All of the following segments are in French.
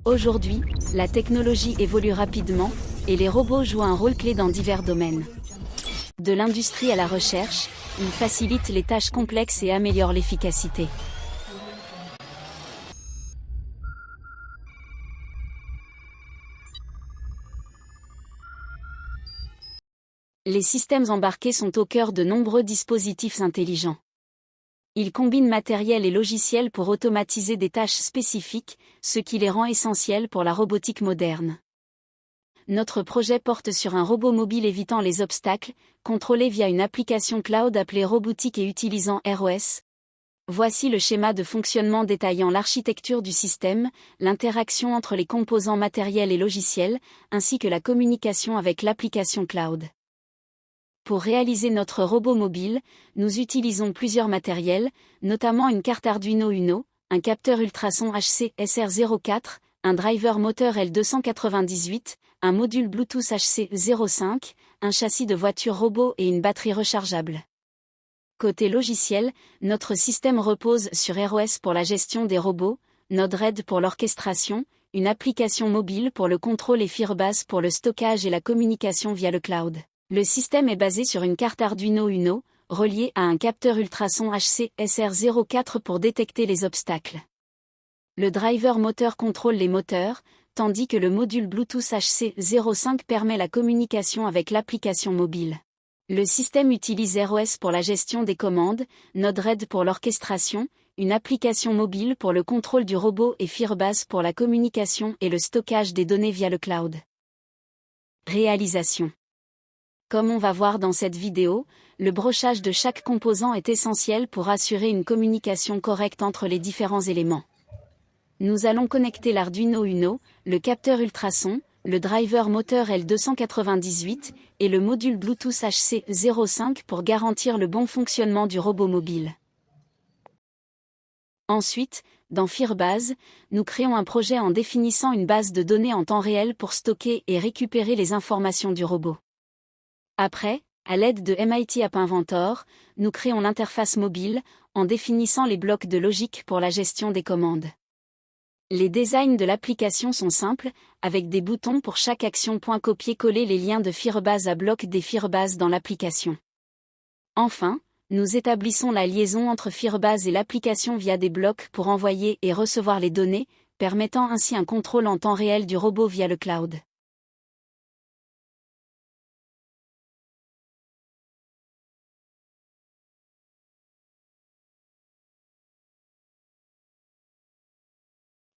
Aujourd'hui, la technologie évolue rapidement, et les robots jouent un rôle clé dans divers domaines. De l'industrie à la recherche, ils facilitent les tâches complexes et améliorent l'efficacité. Les systèmes embarqués sont au cœur de nombreux dispositifs intelligents. Ils combinent matériel et logiciel pour automatiser des tâches spécifiques, ce qui les rend essentiels pour la robotique moderne. Notre projet porte sur un robot mobile évitant les obstacles, contrôlé via une application cloud appelée Robotique et utilisant ROS. Voici le schéma de fonctionnement détaillant l'architecture du système, l'interaction entre les composants matériels et logiciels, ainsi que la communication avec l'application cloud. Pour réaliser notre robot mobile, nous utilisons plusieurs matériels, notamment une carte Arduino Uno, un capteur ultrason HC SR04, un driver moteur L298, un module Bluetooth HC05, un châssis de voiture robot et une batterie rechargeable. Côté logiciel, notre système repose sur ROS pour la gestion des robots, Node-RED pour l'orchestration, une application mobile pour le contrôle et Firebase pour le stockage et la communication via le cloud. Le système est basé sur une carte Arduino Uno, reliée à un capteur ultrason HC SR04 pour détecter les obstacles. Le driver moteur contrôle les moteurs, tandis que le module Bluetooth HC05 permet la communication avec l'application mobile. Le système utilise ROS pour la gestion des commandes, Node-RED pour l'orchestration, une application mobile pour le contrôle du robot et Firebase pour la communication et le stockage des données via le cloud. Réalisation. Comme on va voir dans cette vidéo, le brochage de chaque composant est essentiel pour assurer une communication correcte entre les différents éléments. Nous allons connecter l'Arduino Uno, le capteur ultrason, le driver moteur L298 et le module Bluetooth HC05 pour garantir le bon fonctionnement du robot mobile. Ensuite, dans Firebase, nous créons un projet en définissant une base de données en temps réel pour stocker et récupérer les informations du robot. Après, à l'aide de MIT App Inventor, nous créons l'interface mobile, en définissant les blocs de logique pour la gestion des commandes. Les designs de l'application sont simples, avec des boutons pour chaque action. Copier-coller les liens de Firebase à bloc des Firebase dans l'application. Enfin, nous établissons la liaison entre Firebase et l'application via des blocs pour envoyer et recevoir les données, permettant ainsi un contrôle en temps réel du robot via le cloud.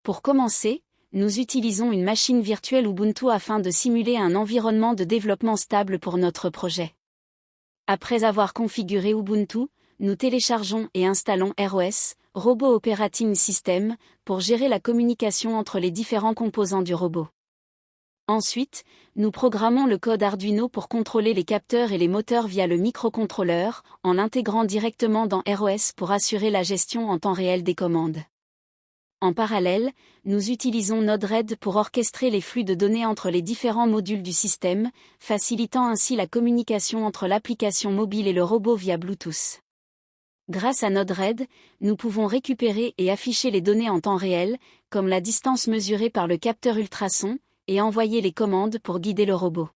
Pour commencer, nous utilisons une machine virtuelle Ubuntu afin de simuler un environnement de développement stable pour notre projet. Après avoir configuré Ubuntu, nous téléchargeons et installons ROS, Robot Operating System, pour gérer la communication entre les différents composants du robot. Ensuite, nous programmons le code Arduino pour contrôler les capteurs et les moteurs via le microcontrôleur, en l'intégrant directement dans ROS pour assurer la gestion en temps réel des commandes. En parallèle, nous utilisons Node-RED pour orchestrer les flux de données entre les différents modules du système, facilitant ainsi la communication entre l'application mobile et le robot via Bluetooth. Grâce à Node-RED, nous pouvons récupérer et afficher les données en temps réel, comme la distance mesurée par le capteur ultrason, et envoyer les commandes pour guider le robot.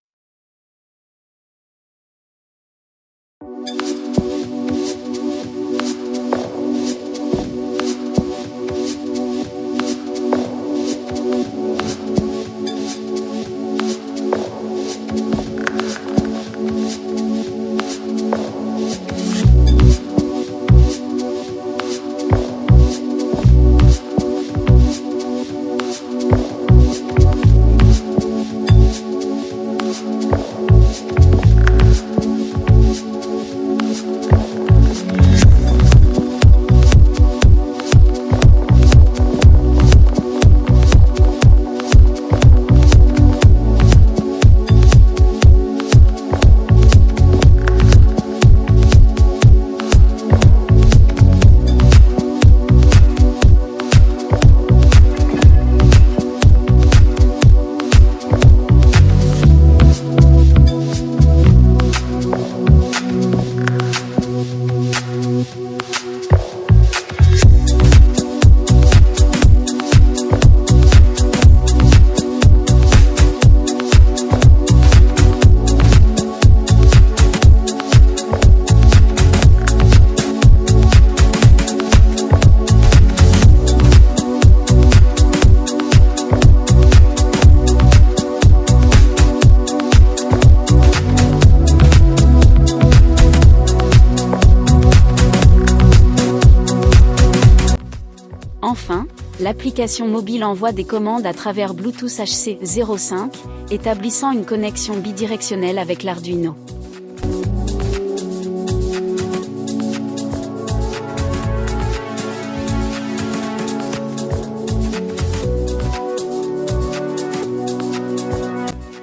L'application mobile envoie des commandes à travers Bluetooth HC05, établissant une connexion bidirectionnelle avec l'Arduino.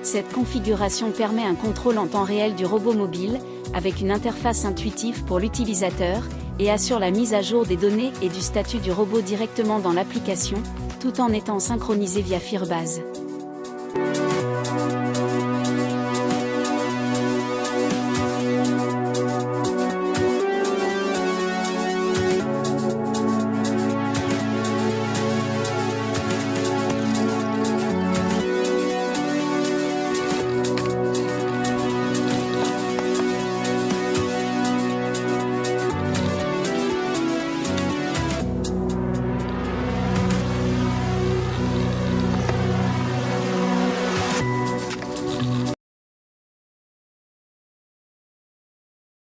Cette configuration permet un contrôle en temps réel du robot mobile, avec une interface intuitive pour l'utilisateur, et assure la mise à jour des données et du statut du robot directement dans l'application, tout en étant synchronisé via Firebase.